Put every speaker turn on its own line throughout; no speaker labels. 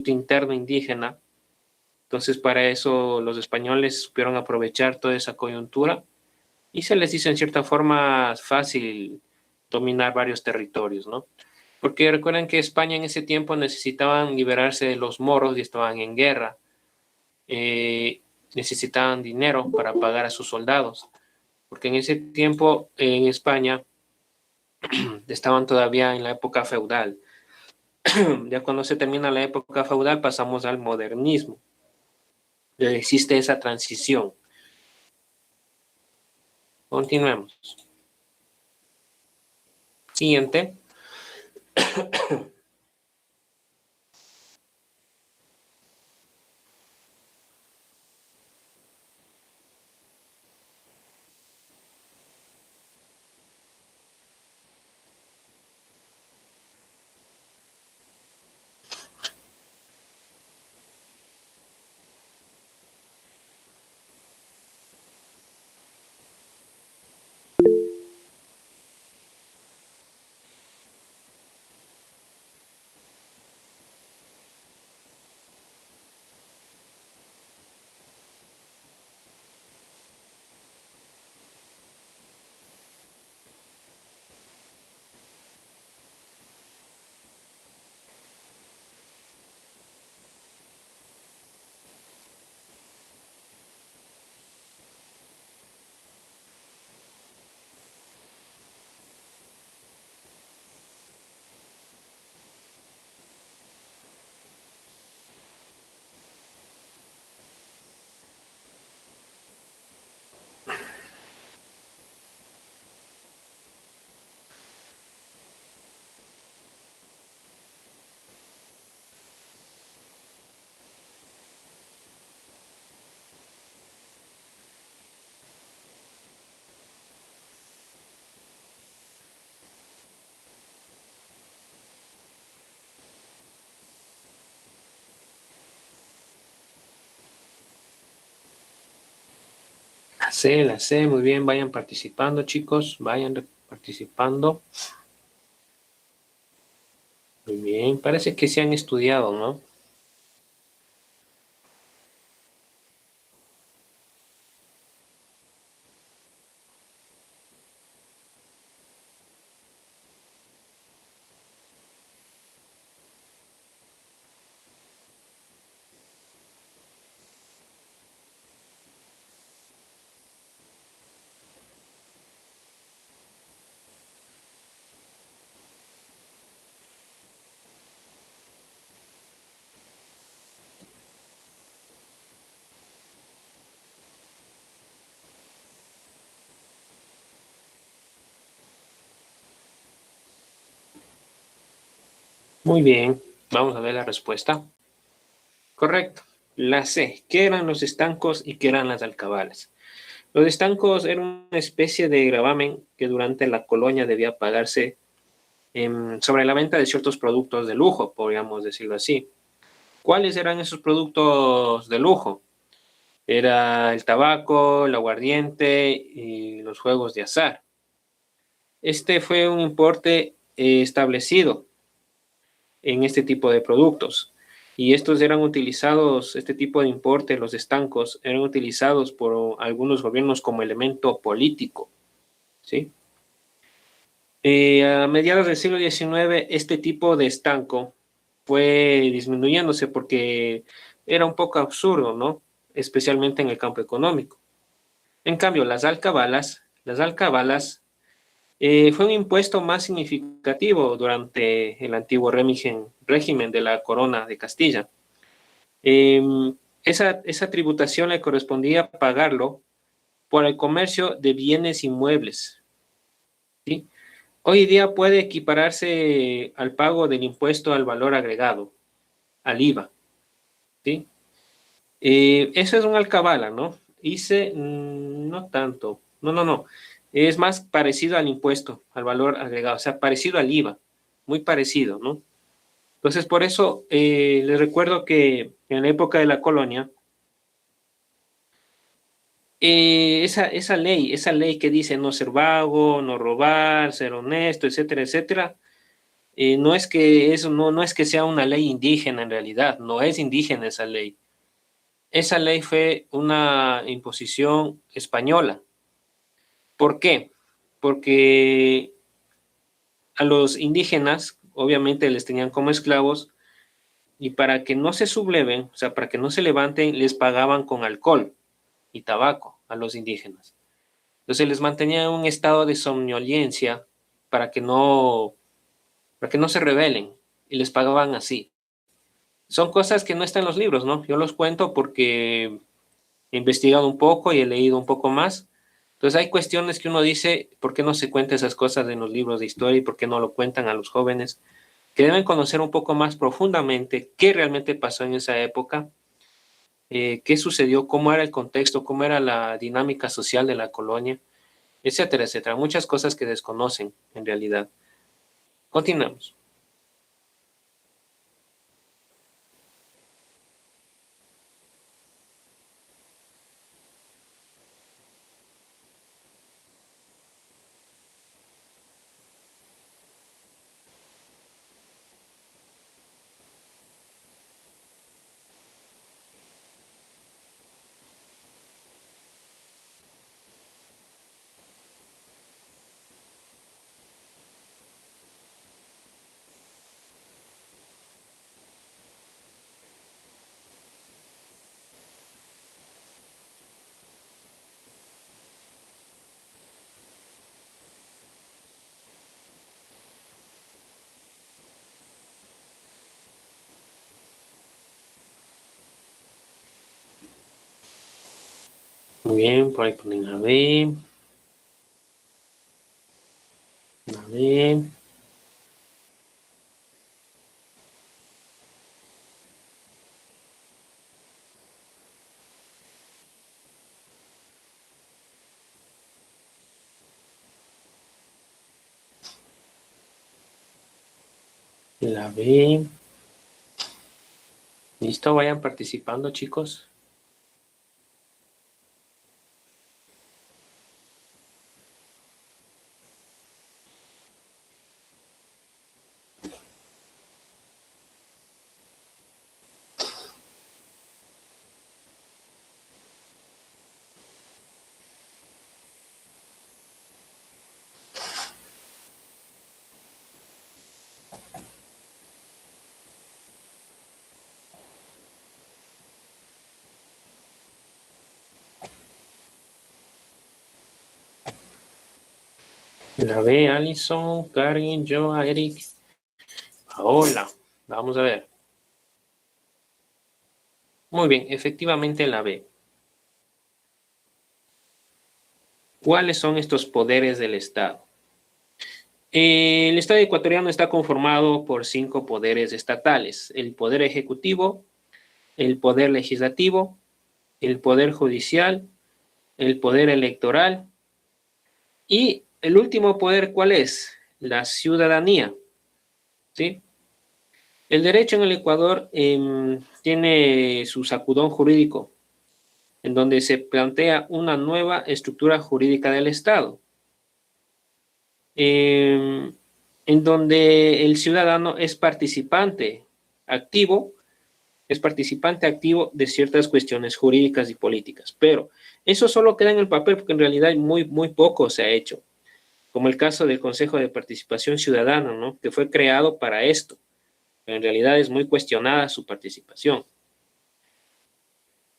Interno indígena. Entonces, para eso los españoles supieron aprovechar toda esa coyuntura y se les hizo en cierta forma fácil dominar varios territorios, ¿no? Porque recuerden que España en ese tiempo necesitaban liberarse de los moros y estaban en guerra. Necesitaban dinero para pagar a sus soldados, porque en ese tiempo en España estaban todavía en la época feudal. Ya cuando se termina la época feudal pasamos al modernismo. Ya existe esa transición. Continuemos. Siguiente. La C, muy bien, vayan participando, chicos, vayan participando. Muy bien, parece que se han estudiado, ¿no? Muy bien, vamos a ver la respuesta. Correcto, la C. ¿Qué eran los estancos y qué eran las alcabalas? Los estancos eran una especie de gravamen que durante la colonia debía pagarse sobre la venta de ciertos productos de lujo, podríamos decirlo así. ¿Cuáles eran esos productos de lujo? Era el tabaco, el aguardiente y los juegos de azar. Este fue un importe establecido en este tipo de productos. Y estos eran utilizados, este tipo de importe, los estancos, eran utilizados por algunos gobiernos como elemento político, ¿sí? A mediados del siglo XIX, este tipo de estanco fue disminuyéndose porque era un poco absurdo, ¿no? Especialmente en el campo económico. En cambio, las alcabalas fue un impuesto más significativo durante el antiguo régimen de la Corona de Castilla. Eh, esa tributación le correspondía pagarlo por el comercio de bienes inmuebles, ¿sí? Hoy día puede equipararse al pago del impuesto al valor agregado, al IVA, ¿sí? Eso es una alcabala, ¿no? Hice, no tanto, no. Es más parecido al impuesto, al valor agregado, o sea, parecido al IVA, muy parecido, ¿no? Entonces, por eso les recuerdo que en la época de la colonia, esa ley que dice no ser vago, no robar, ser honesto, etcétera, etcétera, No es que eso no es que sea una ley indígena en realidad, no es indígena esa ley. Esa ley fue una imposición española. ¿Por qué? Porque a los indígenas, obviamente, les tenían como esclavos y para que no se subleven, o sea, para que no se levanten, les pagaban con alcohol y tabaco a los indígenas. Entonces les mantenían en un estado de somnolencia para que para que no se rebelen y les pagaban así. Son cosas que no están en los libros, ¿no? Yo los cuento porque he investigado un poco y he leído un poco más. Entonces hay cuestiones que uno dice, ¿por qué no se cuenta esas cosas en los libros de historia y por qué no lo cuentan a los jóvenes? Que deben conocer un poco más profundamente qué realmente pasó en esa época, qué sucedió, cómo era el contexto, cómo era la dinámica social de la colonia, etcétera, etcétera. Muchas cosas que desconocen en realidad. Continuamos. Muy bien, por ahí ponen a ver, a ver, la B. Listo, vayan participando, chicos. La B, Alison, Karen, Joa, Eric, Paola. Vamos a ver. Muy bien, efectivamente la B. ¿Cuáles son estos poderes del Estado? El Estado ecuatoriano está conformado por 5 poderes estatales: el poder ejecutivo, el poder legislativo, el poder judicial, el poder electoral y el último poder, ¿cuál es? La ciudadanía, ¿sí? El derecho en el Ecuador tiene su sacudón jurídico, en donde se plantea una nueva estructura jurídica del Estado, eh, en donde el ciudadano activo, es participante activo de ciertas cuestiones jurídicas y políticas, pero eso solo queda en el papel porque en realidad muy poco se ha hecho, como el caso del Consejo de Participación Ciudadana, ¿no? Que fue creado para esto, pero en realidad es muy cuestionada su participación.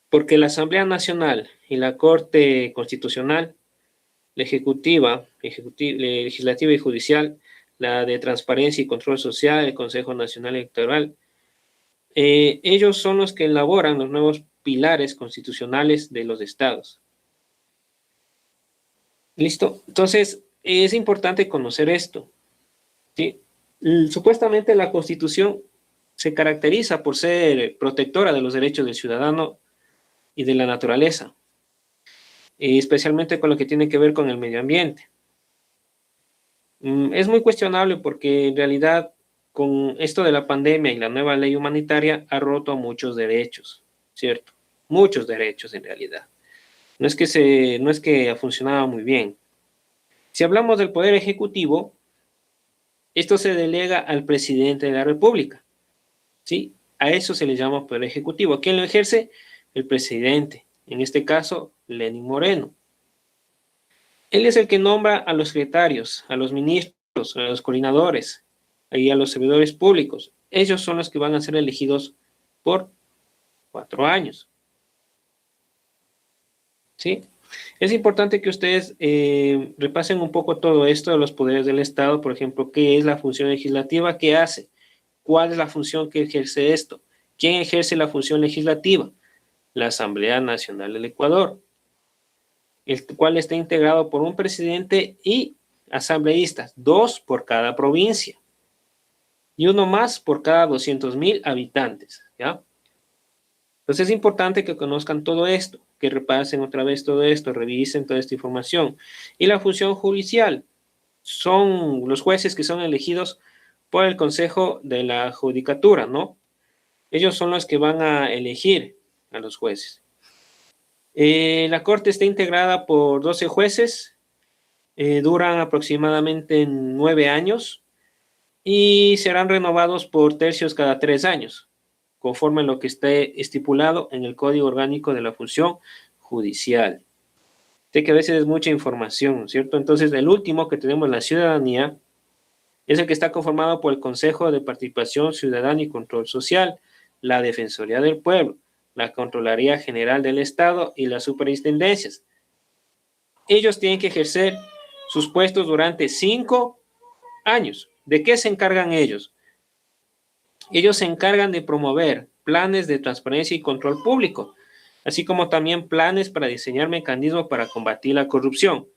Porque la Asamblea Nacional y la Corte Constitucional, la legislativa y judicial, la de Transparencia y Control Social, el Consejo Nacional Electoral, ellos son los que elaboran los nuevos pilares constitucionales de los estados. ¿Listo? Entonces, es importante conocer esto, ¿sí? Supuestamente la Constitución se caracteriza por ser protectora de los derechos del ciudadano y de la naturaleza, especialmente con lo que tiene que ver con el medio ambiente. Es muy cuestionable porque en realidad con esto de la pandemia y la nueva ley humanitaria ha roto muchos derechos, ¿cierto? Muchos derechos en realidad. No es que ha funcionado muy bien. Si hablamos del poder ejecutivo, Esto se delega al presidente de la República, ¿sí? A eso se le llama poder ejecutivo. ¿Quién lo ejerce? El presidente, en este caso, Lenín Moreno. Él es el que nombra a los secretarios, a los ministros, a los coordinadores y a los servidores públicos. Ellos son los que van a ser elegidos por 4 años, ¿sí? Es importante que ustedes repasen un poco todo esto de los poderes del Estado, por ejemplo, qué es la función legislativa, qué hace, cuál es la función que ejerce esto, quién ejerce la función legislativa, la Asamblea Nacional del Ecuador, el cual está integrado por un presidente y asambleístas, 2 por cada provincia y uno más por cada 200.000 habitantes, ¿ya? Entonces es importante que conozcan todo esto, que repasen otra vez todo esto, revisen toda esta información. Y la función judicial son los jueces que son elegidos por el Consejo de la Judicatura, ¿no? Ellos son los que van a elegir a los jueces. La Corte está integrada por 12 jueces, duran aproximadamente 9 años y serán renovados por tercios cada 3 años, conforme a lo que esté estipulado en el Código Orgánico de la Función Judicial. Sé que a veces es mucha información, ¿cierto? Entonces, el último que tenemos, la ciudadanía, es el que está conformado por el Consejo de Participación Ciudadana y Control Social, la Defensoría del Pueblo, la Contraloría General del Estado y las superintendencias. Ellos tienen que ejercer sus puestos durante 5 años. ¿De qué se encargan ellos? Ellos se encargan de promover planes de transparencia y control público, así como también planes para diseñar mecanismos para combatir la corrupción.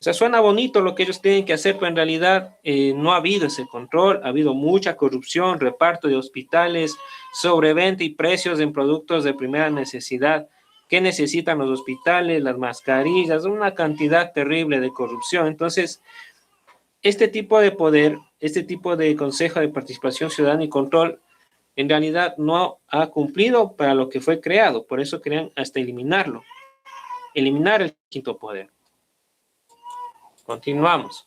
O sea, suena bonito lo que ellos tienen que hacer, pero en realidad no ha habido ese control, ha habido mucha corrupción, reparto de hospitales, sobreventa y precios en productos de primera necesidad. ¿Qué necesitan los hospitales? Las mascarillas, una cantidad terrible de corrupción. Entonces, este tipo de poder, este tipo de Consejo de Participación Ciudadana y Control, en realidad no ha cumplido para lo que fue creado. Por eso querían hasta eliminarlo, eliminar el quinto poder. Continuamos.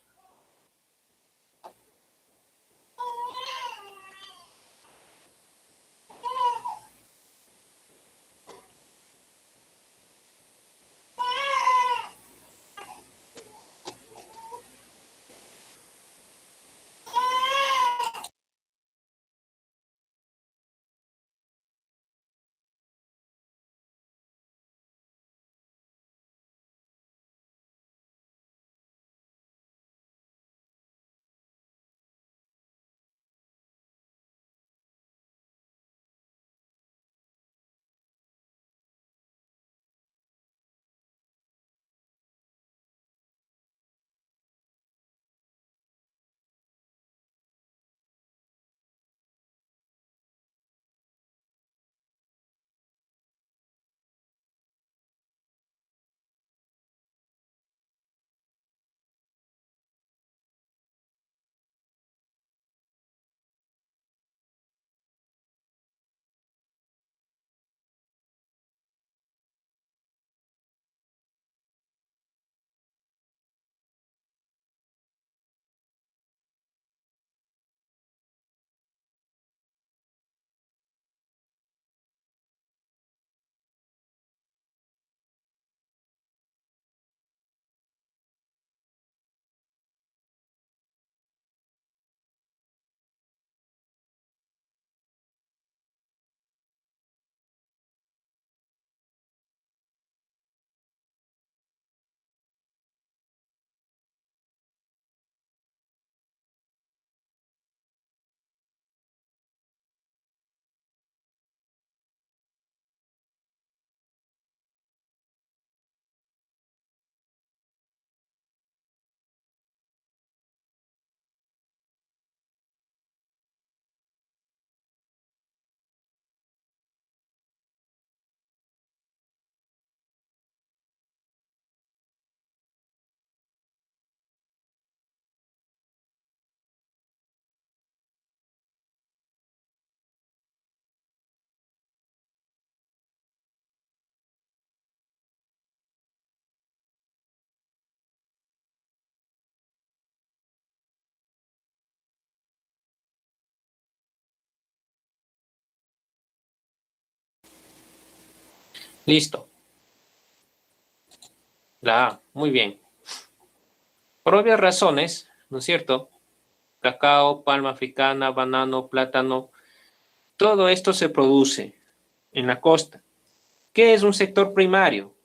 Listo. La A, muy bien. Por obvias razones, ¿no es cierto? Cacao, palma africana, banano, plátano, todo esto se produce en la costa. ¿Qué es un sector primario?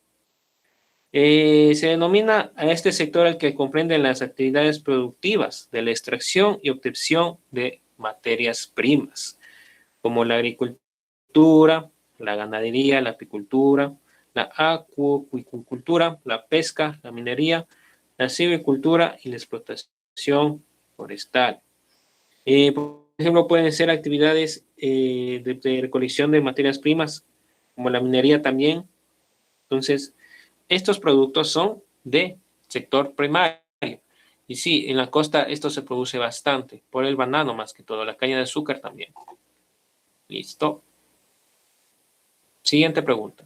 Se denomina a este sector al que comprenden las actividades productivas de la extracción y obtención de materias primas, como la agricultura, la ganadería, la apicultura, la acuicultura, la pesca, la minería, la silvicultura y la explotación forestal. Por ejemplo, pueden ser actividades de recolección de materias primas, como la minería también. Entonces, estos productos son de sector primario. Y sí, en la costa esto se produce bastante, por el banano más que todo, la caña de azúcar también. Listo. Siguiente pregunta.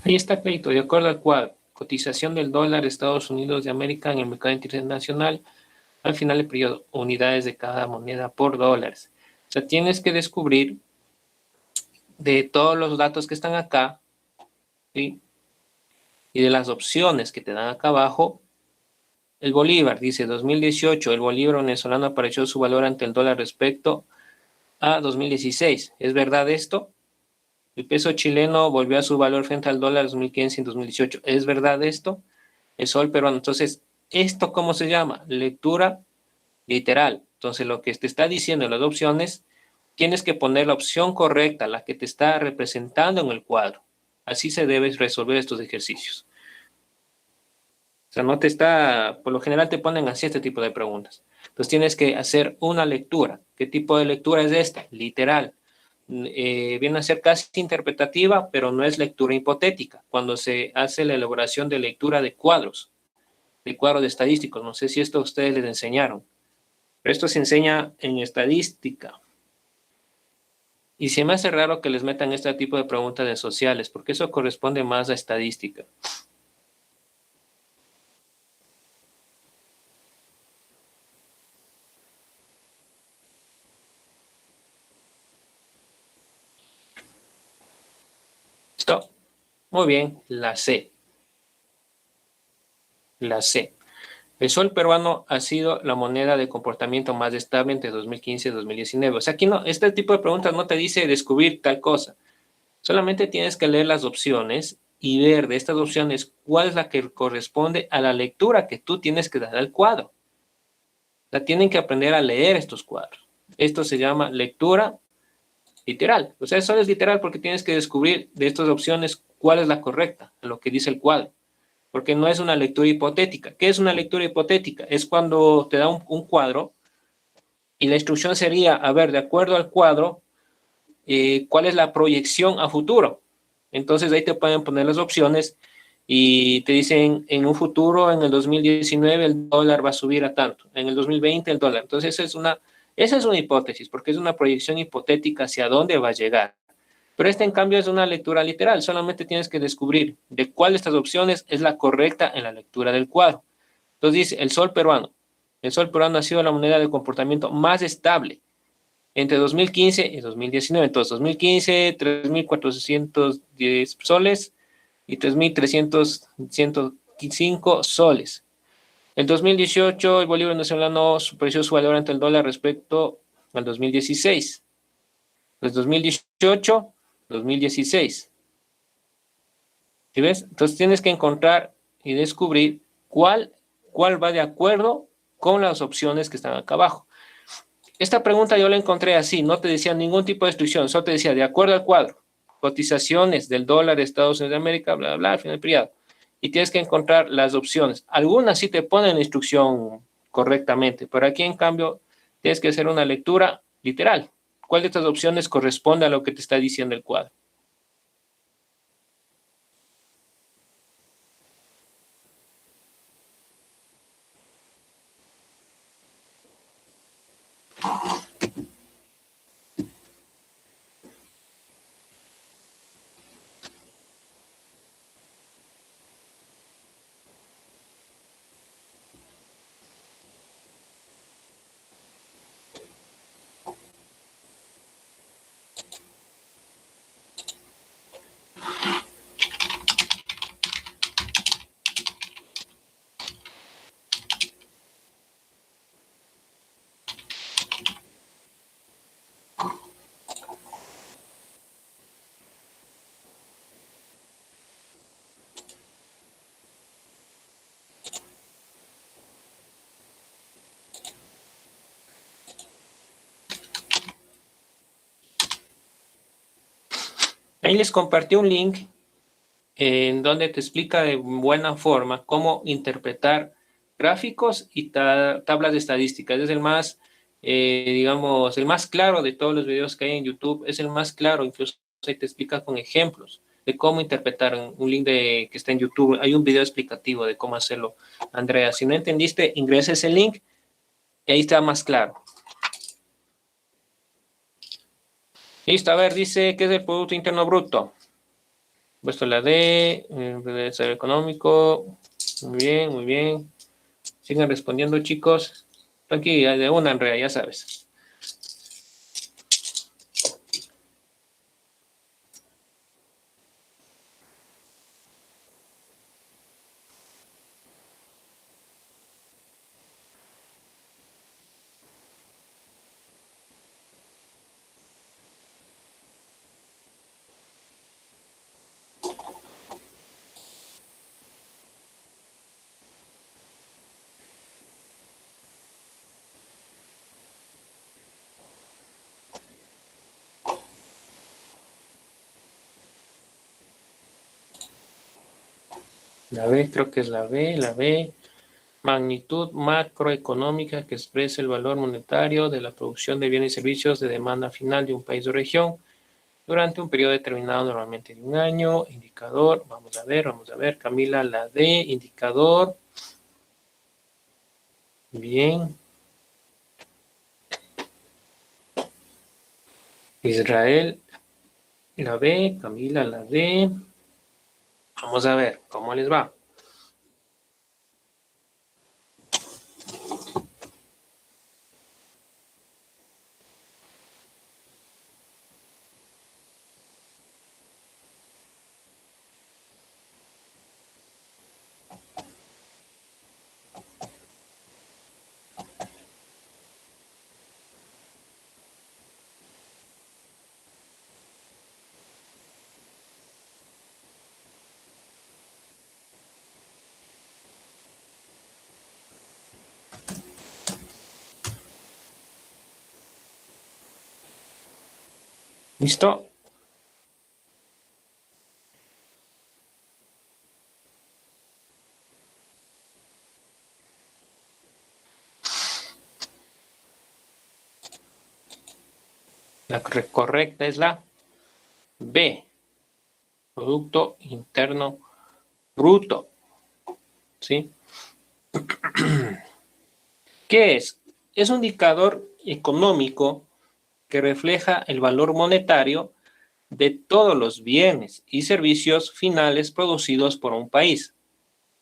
Ahí está clarito, de acuerdo al cual cotización del dólar de Estados Unidos de América en el mercado internacional al final del periodo, unidades de cada moneda por dólares. O sea, tienes que descubrir de todos los datos que están acá, ¿sí? Y de las opciones que te dan acá abajo, el bolívar, dice 2018, el bolívar venezolano apareció su valor ante el dólar respecto a 2016. ¿Es verdad esto? El peso chileno volvió a su valor frente al dólar 2015 y 2018. ¿Es verdad esto? El sol peruano. Entonces, ¿esto cómo se llama? Lectura literal. Entonces, lo que te está diciendo en las opciones, tienes que poner la opción correcta, la que te está representando en el cuadro. Así se debe resolver estos ejercicios. O sea, no te está, por lo general te ponen así este tipo de preguntas. Entonces tienes que hacer una lectura. ¿Qué tipo de lectura es esta? Literal. Viene a ser casi interpretativa, pero no es lectura hipotética. Cuando se hace la elaboración de lectura de cuadros de estadísticos, no sé si esto a ustedes les enseñaron, pero esto se enseña en estadística. Y se me hace raro que les metan este tipo de preguntas de sociales, porque eso corresponde más a estadística. ¿Listo? Muy bien, la C. La C. El sol peruano ha sido la moneda de comportamiento más estable entre 2015 y 2019. O sea, aquí no, este tipo de preguntas no te dice descubrir tal cosa. Solamente tienes que leer las opciones y ver de estas opciones cuál es la que corresponde a la lectura que tú tienes que dar al cuadro. O sea, tienen que aprender a leer estos cuadros. Esto se llama lectura literal. O sea, eso es literal porque tienes que descubrir de estas opciones cuál es la correcta, lo que dice el cuadro. Porque no es una lectura hipotética. ¿Qué es una lectura hipotética? Es cuando te da un cuadro y la instrucción sería, a ver, de acuerdo al cuadro, cuál es la proyección a futuro. Entonces ahí te pueden poner las opciones y te dicen en un futuro, en el 2019 el dólar va a subir a tanto, en el 2020 el dólar. Entonces esa es una hipótesis, porque es una proyección hipotética hacia dónde va a llegar. Pero esta en cambio es una lectura literal, solamente tienes que descubrir de cuál de estas opciones es la correcta en la lectura del cuadro. Entonces dice, el sol peruano. El sol peruano ha sido la moneda de comportamiento más estable entre 2015 y 2019. Entonces, 2015, 3.410 soles y 3.305 soles. En 2018, el bolívar venezolano superó su valor ante el dólar respecto al 2016. Pues 2018, 2016. ¿Sí ves? Entonces tienes que encontrar y descubrir cuál va de acuerdo con las opciones que están acá abajo. Esta pregunta yo la encontré así, no te decía ningún tipo de instrucción, solo te decía, de acuerdo al cuadro, cotizaciones del dólar de Estados Unidos de América, bla, bla, bla, al final periodo. Y tienes que encontrar las opciones. Algunas sí te ponen la instrucción correctamente, pero aquí en cambio tienes que hacer una lectura literal. ¿Cuál de estas opciones corresponde a lo que te está diciendo el cuadro? Ahí les compartí un link en donde te explica de buena forma cómo interpretar gráficos y tablas de estadísticas. Es el más, digamos, el más claro de todos los videos que hay en YouTube. Es el más claro, incluso ahí te explica con ejemplos de cómo interpretar un link que está en YouTube. Hay un video explicativo de cómo hacerlo, Andrea. Si no entendiste, ingresa ese link y ahí está más claro. Listo, a ver, dice que es el Producto Interno Bruto. Puesto la D, desarrollo económico. Muy bien, muy bien. Sigan respondiendo, chicos. Tranquila, de una, Andrea, ya sabes. La B, creo que es la B, la B. Magnitud macroeconómica que expresa el valor monetario de la producción de bienes y servicios de demanda final de un país o región durante un periodo determinado, normalmente de un año. Indicador, vamos a ver, Camila, la D, indicador. Bien. Israel, la B, Camila, la D. Vamos a ver cómo les va. ¿Listo? La correcta es la B, Producto Interno Bruto. ¿Sí? ¿Qué es? Es un indicador económico que refleja el valor monetario de todos los bienes y servicios finales producidos por un país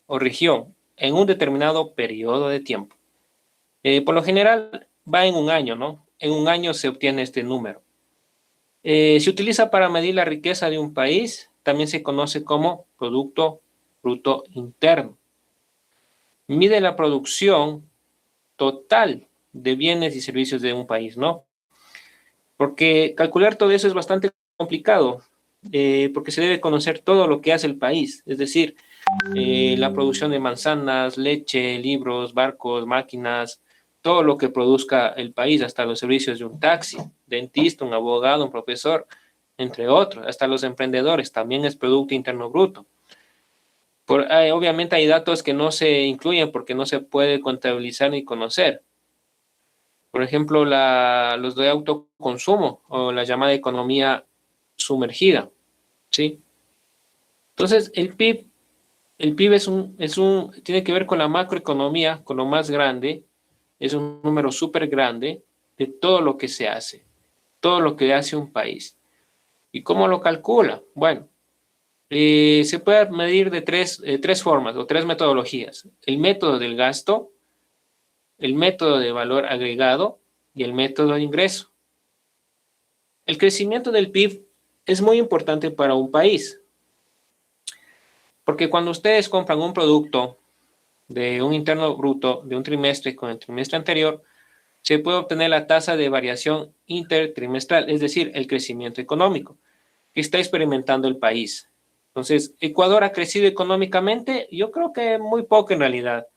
o región en un determinado periodo de tiempo. Por lo general va en un año, ¿no? En un año se obtiene este número. Se utiliza para medir la riqueza de un país, también se conoce como Producto Bruto Interno. Mide la producción total de bienes y servicios de un país, ¿no? Porque calcular todo eso es bastante complicado, porque se debe conocer todo lo que hace el país, es decir, la producción de manzanas, leche, libros, barcos, máquinas, todo lo que produzca el país, hasta los servicios de un taxi, dentista, un abogado, un profesor, entre otros, hasta los emprendedores, también es Producto Interno Bruto. Obviamente hay datos que no se incluyen porque no se puede contabilizar ni conocer. Por ejemplo, los de autoconsumo o la llamada economía sumergida, ¿sí? Entonces, el PIB tiene que ver con la macroeconomía, con lo más grande, es un número súper grande de todo lo que se hace, todo lo que hace un país. ¿Y cómo lo calcula? Bueno, se puede medir de tres formas o tres metodologías. El método del gasto, el método de valor agregado y el método de ingreso. El crecimiento del PIB es muy importante para un país, porque cuando ustedes compran un producto de un interno bruto de un trimestre con el trimestre anterior, se puede obtener la tasa de variación intertrimestral, es decir, el crecimiento económico que está experimentando el país. Entonces, ¿Ecuador ha crecido económicamente? Yo creo que muy poco en realidad.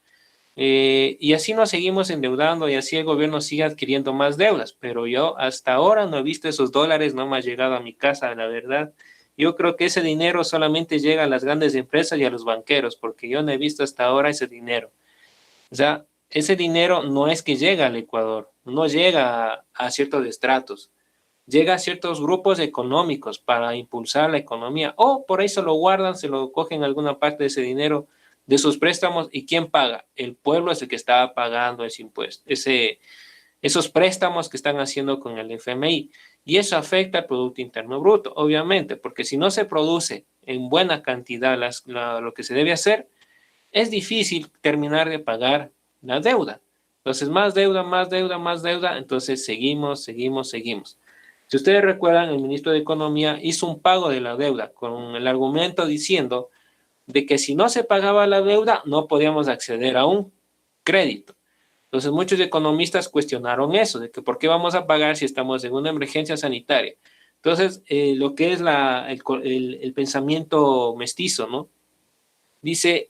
Y así nos seguimos endeudando y así el gobierno sigue adquiriendo más deudas, pero yo hasta ahora no he visto esos dólares, no me ha llegado a mi casa, la verdad. Yo creo que ese dinero solamente llega a las grandes empresas y a los banqueros, porque yo no he visto hasta ahora ese dinero. O sea, ese dinero no es que llega al Ecuador, no llega a ciertos estratos, llega a ciertos grupos económicos para impulsar la economía, o por ahí se lo guardan, se lo cogen alguna parte de ese dinero de sus préstamos, ¿y quién paga? El pueblo es el que está pagando ese impuesto, esos préstamos que están haciendo con el FMI. Y eso afecta al Producto Interno Bruto, obviamente, porque si no se produce en buena cantidad lo que se debe hacer, es difícil terminar de pagar la deuda. Entonces, más deuda, más deuda, más deuda, entonces seguimos, seguimos, seguimos. Si ustedes recuerdan, el ministro de Economía hizo un pago de la deuda con el argumento diciendo de que si no se pagaba la deuda, no podíamos acceder a un crédito. Entonces, muchos economistas cuestionaron eso, de que por qué vamos a pagar si estamos en una emergencia sanitaria. Entonces, lo que es el pensamiento mestizo, ¿no? Dice,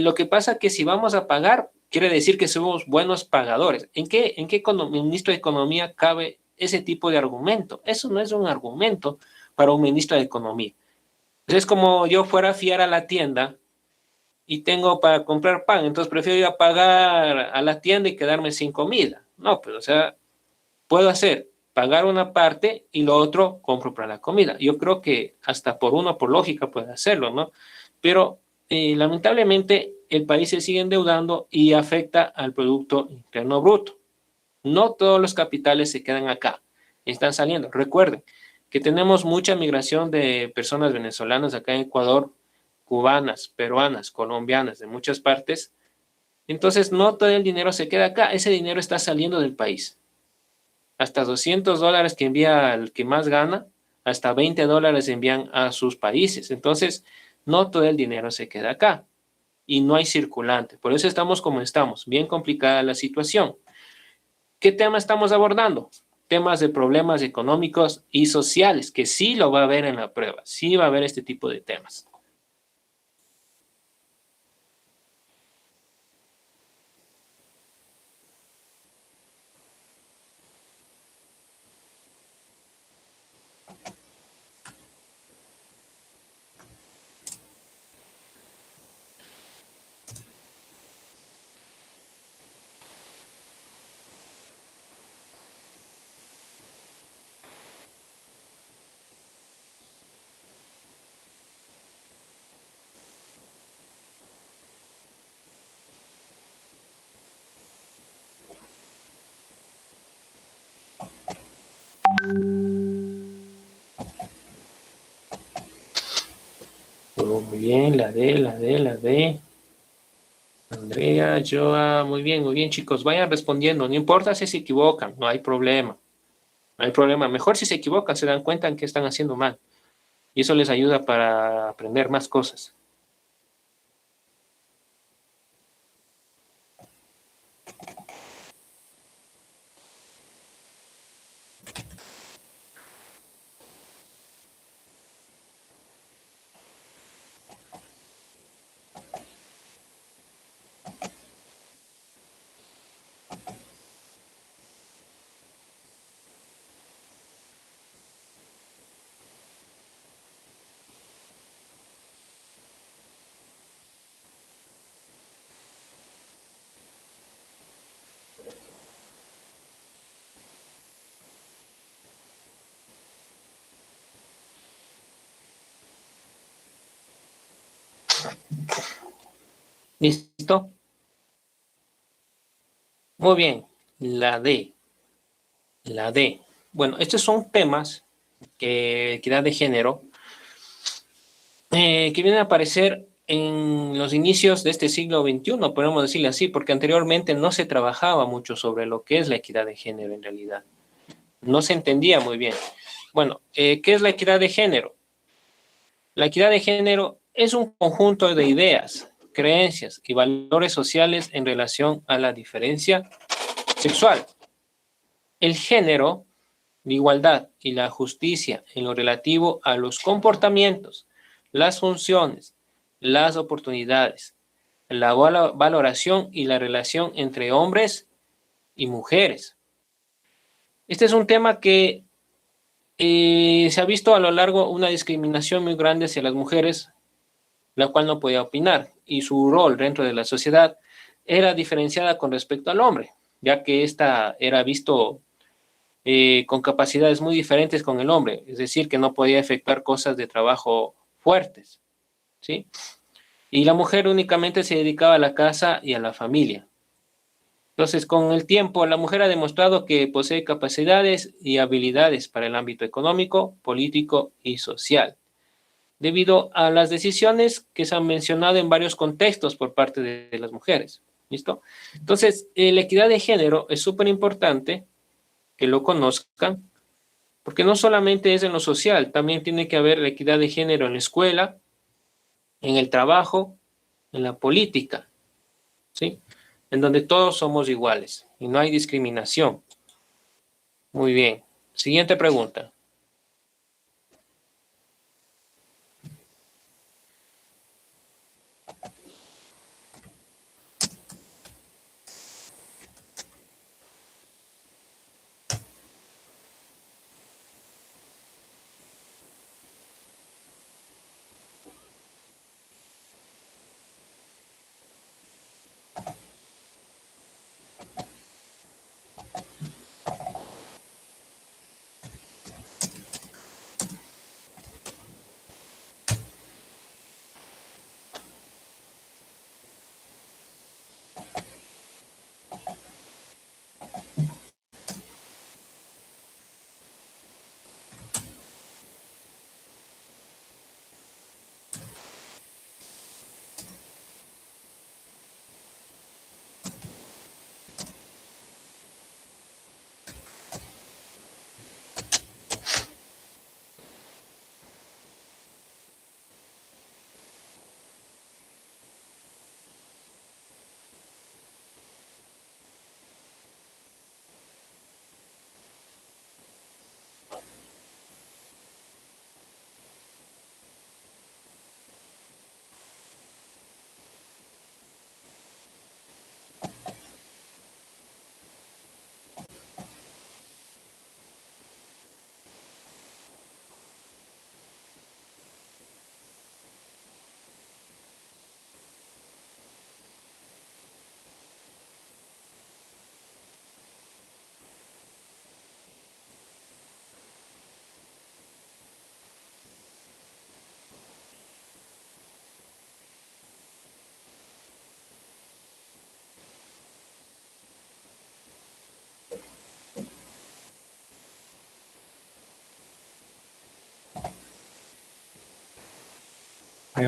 lo que pasa que si vamos a pagar, quiere decir que somos buenos pagadores. ¿En qué ministro de Economía cabe ese tipo de argumento? Eso no es un argumento para un ministro de Economía. Es como yo fuera a fiar a la tienda y tengo para comprar pan, entonces prefiero ir a pagar a la tienda y quedarme sin comida. No, pero o sea, puedo hacer pagar una parte y lo otro compro para la comida. Yo creo que hasta por lógica puede hacerlo, ¿no? Pero lamentablemente el país se sigue endeudando y afecta al Producto Interno Bruto. No todos los capitales se quedan acá, están saliendo. Recuerden que tenemos mucha migración de personas venezolanas acá en Ecuador, cubanas, peruanas, colombianas, de muchas partes. Entonces, no todo el dinero se queda acá, ese dinero está saliendo del país. Hasta $200 que envía el que más gana, hasta $20 envían a sus países. Entonces, no todo el dinero se queda acá y no hay circulante. Por eso estamos como estamos, bien complicada la situación. ¿Qué tema estamos abordando? Temas de problemas económicos y sociales, que sí lo va a ver en la prueba, sí va a haber este tipo de temas. Muy bien, la D. Andrea, Joa, muy bien, chicos, vayan respondiendo. No importa si se equivocan, no hay problema. No hay problema. Mejor si se equivocan, se dan cuenta en que están haciendo mal. Y eso les ayuda para aprender más cosas. ¿Listo? Muy bien. La D. La D. Bueno, estos son temas que equidad de género que vienen a aparecer en los inicios de este siglo XXI, podemos decirle así, porque anteriormente no se trabajaba mucho sobre lo que es la equidad de género en realidad. No se entendía muy bien. Bueno, ¿qué es la equidad de género? La equidad de género es un conjunto de ideas, creencias y valores sociales en relación a la diferencia sexual. El género, la igualdad y la justicia en lo relativo a los comportamientos, las funciones, las oportunidades, la valoración y la relación entre hombres y mujeres. Este es un tema que se ha visto a lo largo una discriminación muy grande hacia las mujeres, la cual no podía opinar, y su rol dentro de la sociedad era diferenciada con respecto al hombre, ya que ésta era visto con capacidades muy diferentes con el hombre, es decir, que no podía efectuar cosas de trabajo fuertes, ¿sí? Y la mujer únicamente se dedicaba a la casa y a la familia. Entonces, con el tiempo, la mujer ha demostrado que posee capacidades y habilidades para el ámbito económico, político y social, debido a las decisiones que se han mencionado en varios contextos por parte de las mujeres. ¿Listo? Entonces, la equidad de género es súper importante que lo conozcan, porque no solamente es en lo social, también tiene que haber la equidad de género en la escuela, en el trabajo, en la política, ¿sí? En donde todos somos iguales y no hay discriminación. Muy bien. Siguiente pregunta.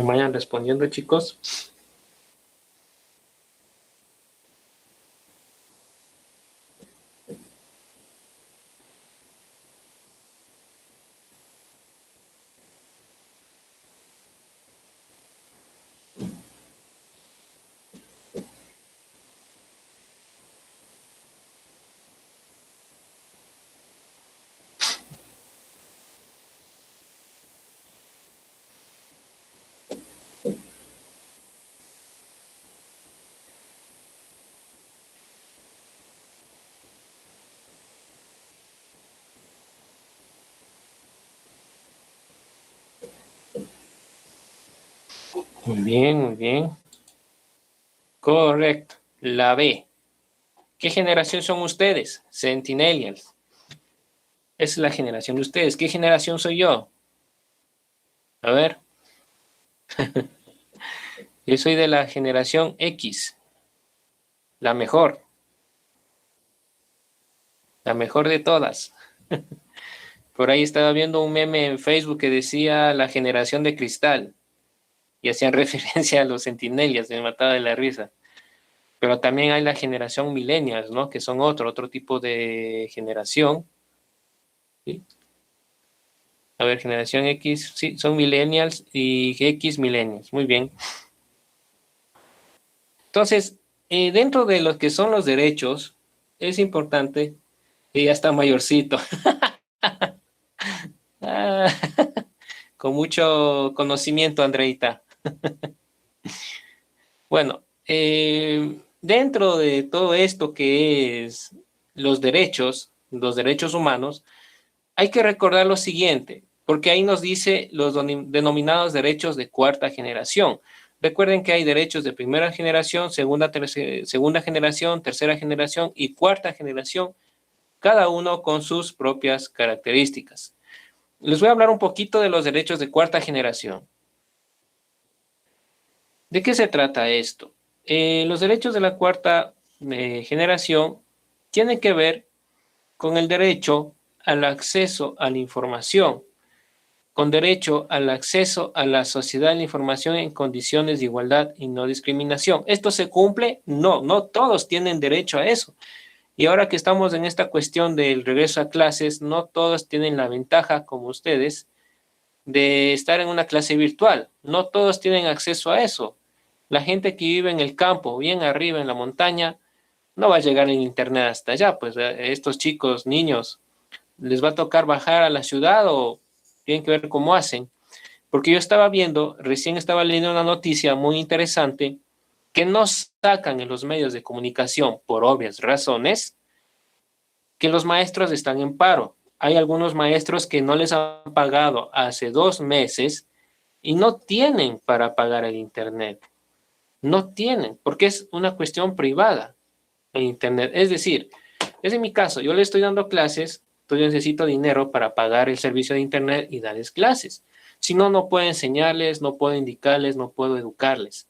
Vayan respondiendo, chicos. Muy bien, muy bien. Correcto. La B. ¿Qué generación son ustedes? Centennials. Esa es la generación de ustedes. ¿Qué generación soy yo? A ver. Yo soy de la generación X. La mejor. La mejor de todas. Por ahí estaba viendo un meme en Facebook que decía la generación de cristal. Y hacían referencia a los centennials. Me mataba de la risa. Pero también hay la generación millennials, ¿no? Que son otro tipo de generación. ¿Sí? A ver, generación X, sí, son millennials y X millennials. Muy bien. Entonces, dentro de lo que son los derechos, es importante, y ya está mayorcito, ah, con mucho conocimiento, Andreita. Bueno, dentro de todo esto que es los derechos humanos, hay que recordar lo siguiente, porque ahí nos dice los denominados derechos de cuarta generación. Recuerden que hay derechos de primera generación, segunda generación, tercera generación y cuarta generación, cada uno con sus propias características. Les voy a hablar un poquito de los derechos de cuarta generación. ¿De qué se trata esto? Los derechos de la cuarta generación tienen que ver con el derecho al acceso a la información, con derecho al acceso a la sociedad de la información en condiciones de igualdad y no discriminación. ¿Esto se cumple? No, no todos tienen derecho a eso. Y ahora que estamos en esta cuestión del regreso a clases, no todos tienen la ventaja, como ustedes, de estar en una clase virtual. No todos tienen acceso a eso. La gente que vive en el campo, bien arriba en la montaña, no va a llegar el internet hasta allá. Pues estos chicos, niños, les va a tocar bajar a la ciudad o tienen que ver cómo hacen. Porque yo estaba viendo, recién estaba leyendo una noticia muy interesante que no sacan en los medios de comunicación por obvias razones, que los maestros están en paro. Hay algunos maestros que no les han pagado hace 2 meses y no tienen para pagar el internet. No tienen, porque es una cuestión privada el internet. Es decir, es en mi caso, yo le estoy dando clases, entonces necesito dinero para pagar el servicio de internet y darles clases. Si no, no puedo enseñarles, no puedo indicarles, no puedo educarles.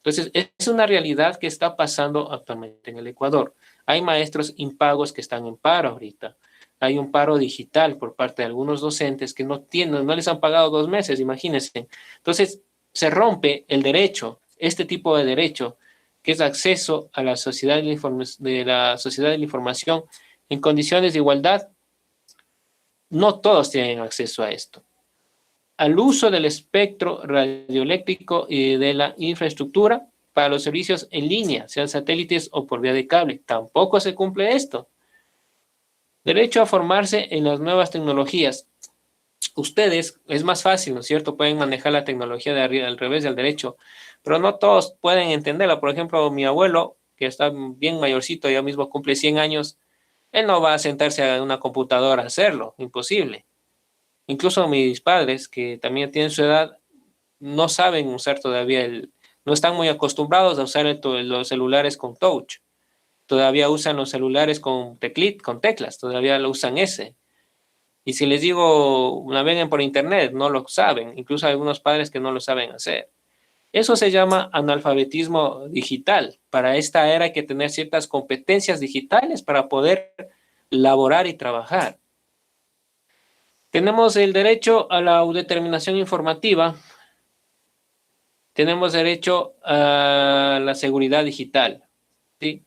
Entonces, es una realidad que está pasando actualmente en el Ecuador. Hay maestros impagos que están en paro ahorita. Hay un paro digital por parte de algunos docentes que no tienen, no les han pagado 2 meses, imagínense. Entonces, se rompe el derecho, este tipo de derecho, que es acceso a la sociedad de la sociedad de la información en condiciones de igualdad. No todos tienen acceso a esto. Al uso del espectro radioeléctrico y de la infraestructura para los servicios en línea, sean satélites o por vía de cable. Tampoco se cumple esto. Derecho a formarse en las nuevas tecnologías. Ustedes, es más fácil, ¿no es cierto? Pueden manejar la tecnología de arriba, al revés del derecho, pero no todos pueden entenderla. Por ejemplo, mi abuelo, que está bien mayorcito, ya mismo cumple 100 años, él no va a sentarse a una computadora a hacerlo, imposible. Incluso mis padres, que también tienen su edad, no saben usar todavía no están muy acostumbrados a usar los celulares con touch. Todavía usan los celulares con teclas, todavía lo usan ese. Y si les digo, naveguen por internet, no lo saben, incluso hay algunos padres que no lo saben hacer. Eso se llama analfabetismo digital. Para esta era hay que tener ciertas competencias digitales para poder laborar y trabajar. Tenemos el derecho a la autodeterminación informativa. tenemos derecho a la seguridad digital, ¿sí?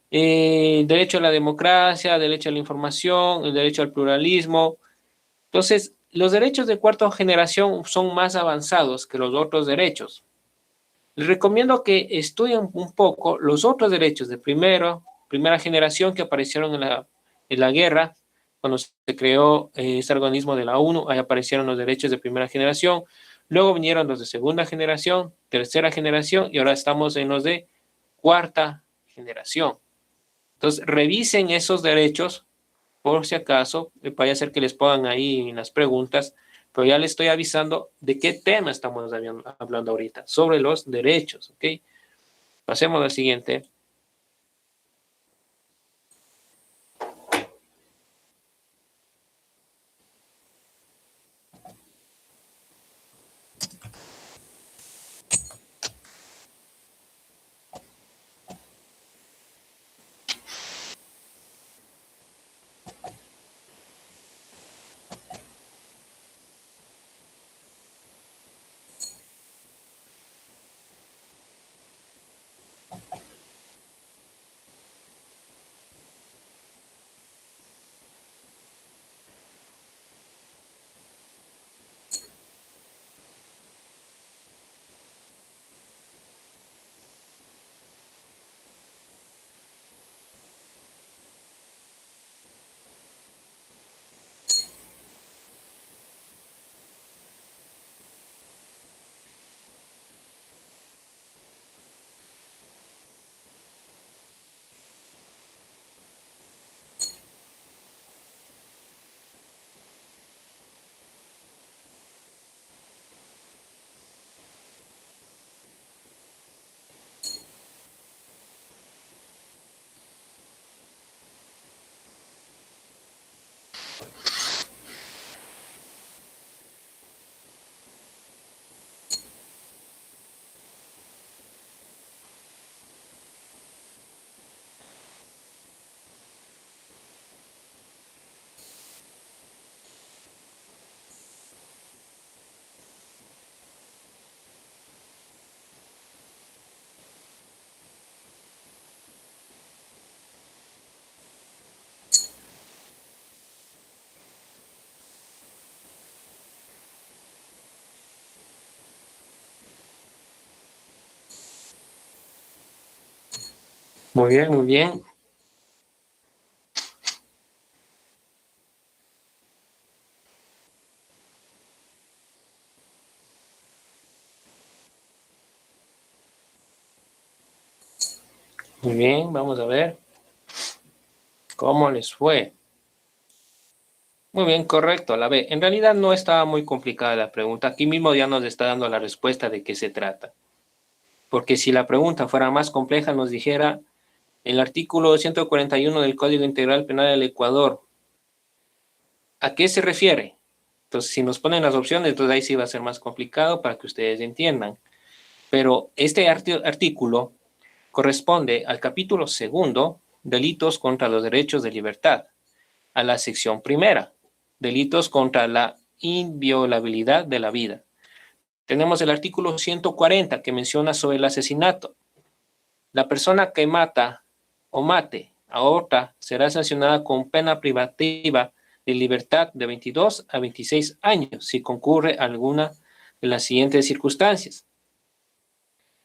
Derecho a la democracia, derecho a la información, el derecho al pluralismo. Entonces, los derechos de cuarta generación son más avanzados que los otros derechos. Les recomiendo que estudien un poco los otros derechos de primera generación que aparecieron en la guerra, cuando se creó este organismo de la ONU, ahí aparecieron los derechos de primera generación, luego vinieron los de segunda generación, tercera generación, y ahora estamos en los de cuarta generación. Entonces, revisen esos derechos por si acaso, vaya a ser que les pongan ahí en las preguntas, pero ya les estoy avisando de qué tema estamos hablando ahorita, sobre los derechos, ¿ok? Pasemos al siguiente. Muy bien, muy bien. Muy bien, vamos a ver cómo les fue. Muy bien, correcto, la B. En realidad no estaba muy complicada la pregunta. Aquí mismo ya nos está dando la respuesta de qué se trata. Porque si la pregunta fuera más compleja, nos dijera el artículo 141 del Código Integral Penal del Ecuador, ¿a qué se refiere? Entonces, si nos ponen las opciones, entonces ahí sí va a ser más complicado para que ustedes entiendan. Pero este artículo corresponde al capítulo segundo, delitos contra los derechos de libertad, a la sección primera, delitos contra la inviolabilidad de la vida. Tenemos el artículo 140 que menciona sobre el asesinato. La persona que mata o mate a otra será sancionada con pena privativa de libertad de 22 a 26 años si concurre alguna de las siguientes circunstancias.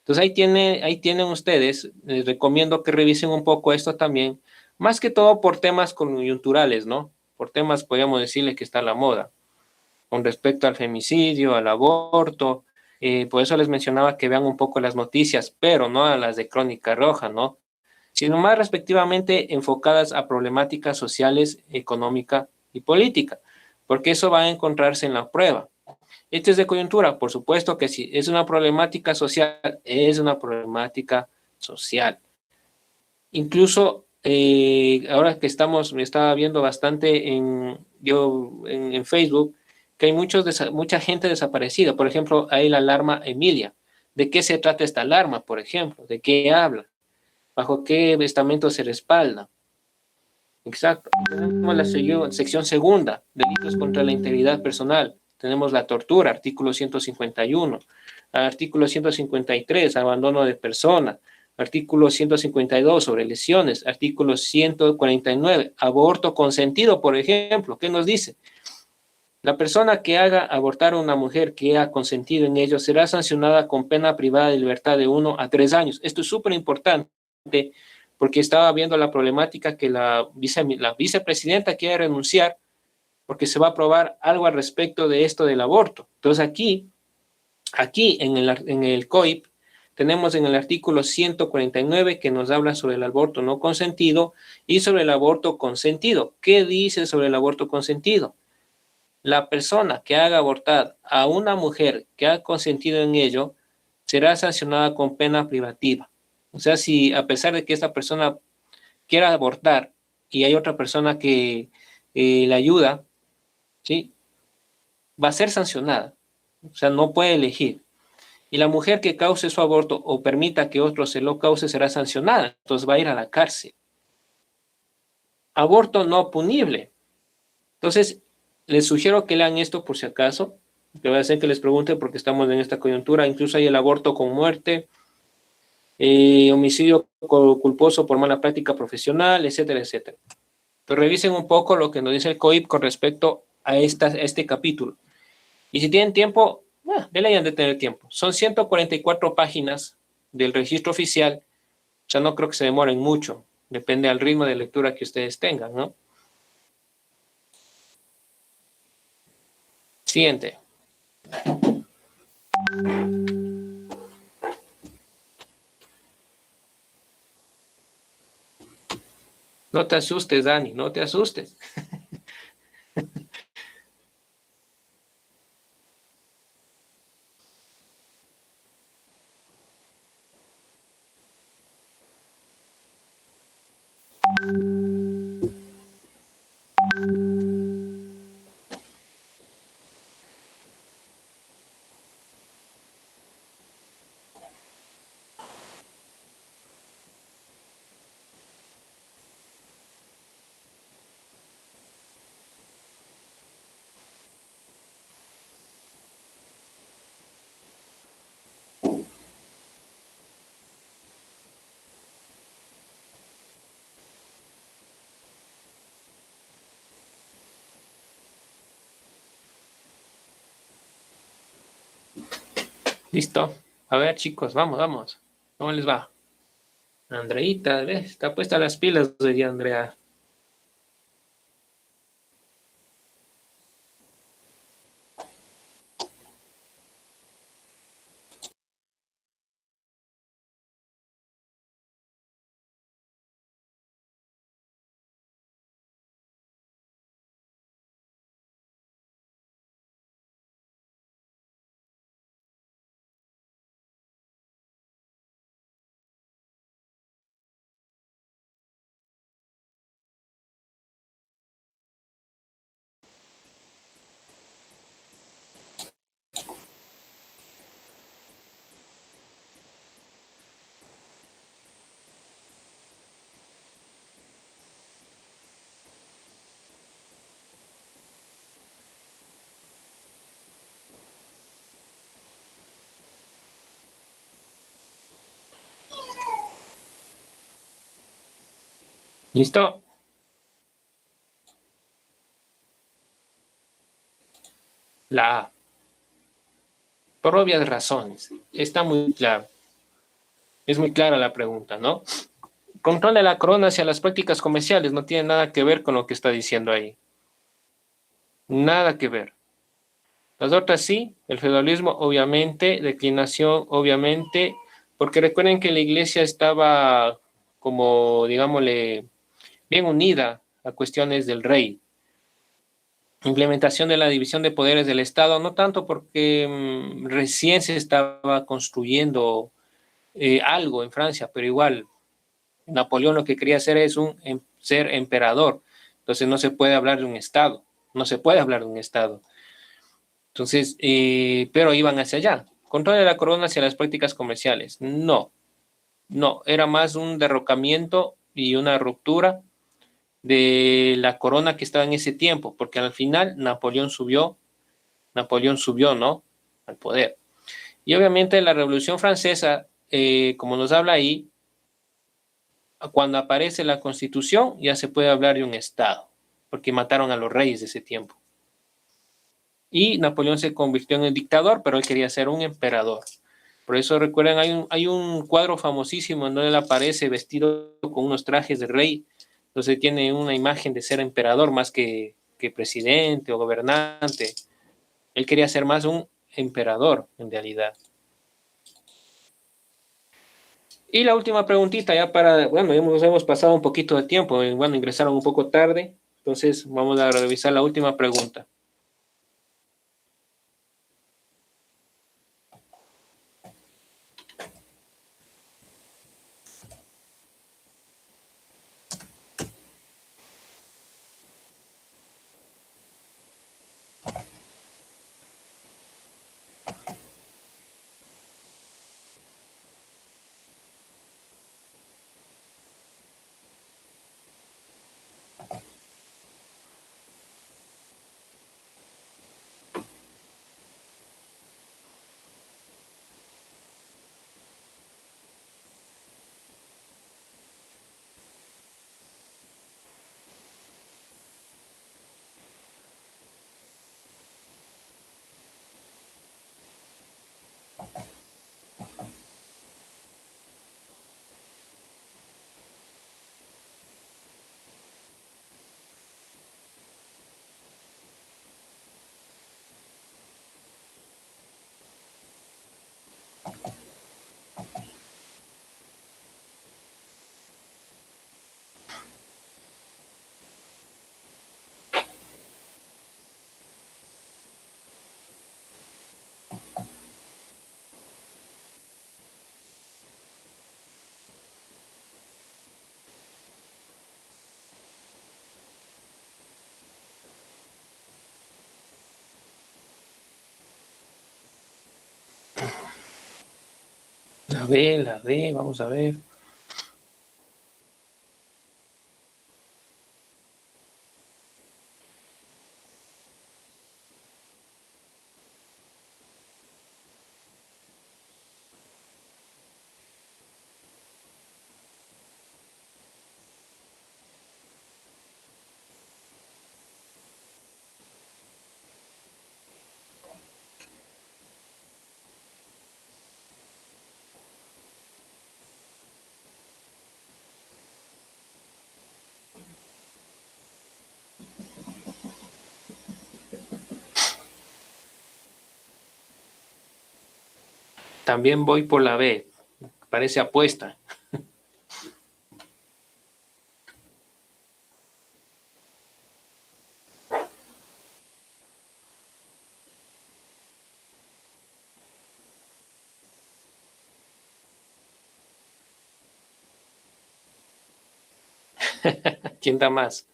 Entonces ahí tienen ustedes, les recomiendo que revisen un poco esto también, más que todo por temas coyunturales, ¿no? Por temas, podríamos decirle que está a la moda, con respecto al femicidio, al aborto, por eso les mencionaba que vean un poco las noticias, pero no a las de Crónica Roja, ¿no? Sino más respectivamente enfocadas a problemáticas sociales, económica y política, porque eso va a encontrarse en la prueba. Esto es de coyuntura, por supuesto que sí, es una problemática social, es una problemática social. Incluso ahora que me estaba viendo bastante en Facebook, que hay mucha gente desaparecida. Por ejemplo, hay la alarma Emilia. ¿De qué se trata esta alarma, por ejemplo? ¿De qué habla? ¿Bajo qué estamento se respalda? Exacto. Tenemos la sección segunda, delitos contra la integridad personal. Tenemos la tortura, artículo 151. Artículo 153, abandono de persona. Artículo 152, sobre lesiones. Artículo 149, aborto consentido, por ejemplo. ¿Qué nos dice? La persona que haga abortar a una mujer que ha consentido en ello será sancionada con pena privada de libertad de 1 a 3 años. Esto es súper importante porque estaba viendo la problemática que la vicepresidenta quiere renunciar porque se va a aprobar algo al respecto de esto del aborto. Entonces aquí en el COIP tenemos en el artículo 149 que nos habla sobre el aborto no consentido y sobre el aborto consentido. ¿Qué dice sobre el aborto consentido? La persona que haga abortar a una mujer que ha consentido en ello será sancionada con pena privativa. O sea, si a pesar de que esta persona quiera abortar y hay otra persona que le ayuda, ¿sí? Va a ser sancionada. O sea, no puede elegir. Y la mujer que cause su aborto o permita que otro se lo cause será sancionada. Entonces va a ir a la cárcel. Aborto no punible. Entonces, les sugiero que lean esto por si acaso. Que voy a hacer que les pregunte porque estamos en esta coyuntura. Incluso hay el aborto con muerte, homicidio culposo por mala práctica profesional, etcétera, etcétera. Pero revisen un poco lo que nos dice el COIP con respecto a este capítulo. Y si tienen tiempo, de ley han de tener tiempo. Son 144 páginas del registro oficial. O sea, no creo que se demoren mucho. Depende del ritmo de lectura que ustedes tengan, ¿no? Siguiente. No te asustes, Dani, no te asustes. Listo. A ver, chicos, vamos, vamos. ¿Cómo les va? Andreita, ¿ves? Está puesta las pilas, diría Andrea. ¿Listo? La A. Por obvias razones. Está muy claro. Es muy clara la pregunta, ¿no? Control de la corona hacia las prácticas comerciales no tiene nada que ver con lo que está diciendo ahí. Nada que ver. Las otras sí, el feudalismo obviamente, declinación obviamente, porque recuerden que la iglesia estaba como, digámosle, bien unida a cuestiones del rey. Implementación de la división de poderes del Estado, no tanto porque recién se estaba construyendo algo en Francia, pero igual Napoleón lo que quería hacer es ser emperador. Entonces no se puede hablar de un Estado, no se puede hablar de un Estado. Entonces, pero iban hacia allá. Control de la corona hacia las prácticas comerciales. No, no, era más un derrocamiento y una ruptura de la corona que estaba en ese tiempo, porque al final Napoleón subió, ¿no? Al poder. Y obviamente la Revolución Francesa, como nos habla ahí, cuando aparece la Constitución ya se puede hablar de un Estado, porque mataron a los reyes de ese tiempo. Y Napoleón se convirtió en el dictador, pero él quería ser un emperador. Por eso recuerden, hay un cuadro famosísimo en donde él aparece vestido con unos trajes de rey. Entonces tiene una imagen de ser emperador más que presidente o gobernante. Él quería ser más un emperador, en realidad. Y la última preguntita, ya para, bueno, ya nos hemos pasado un poquito de tiempo, bueno, ingresaron un poco tarde, entonces vamos a revisar la última pregunta. La D, vamos a ver. También voy por la B, parece apuesta. ¿Quién da más?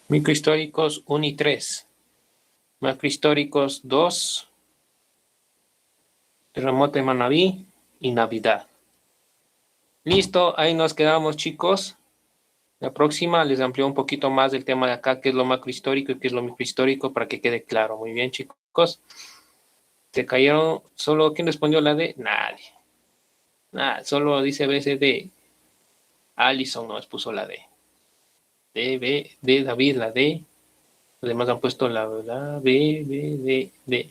Microhistóricos 1 y 3. Macrohistóricos 2. Terremoto de Manabí y Navidad. Listo, ahí nos quedamos, chicos. La próxima les amplío un poquito más del tema de acá, qué es lo macrohistórico y qué es lo microhistórico, para que quede claro. Muy bien, chicos. Se cayeron, solo, ¿quién respondió la D? Nadie. Nada, solo dice BCD. Allison nos puso la D. D, B, D, David, la D. Los demás han puesto la B, B, D, D.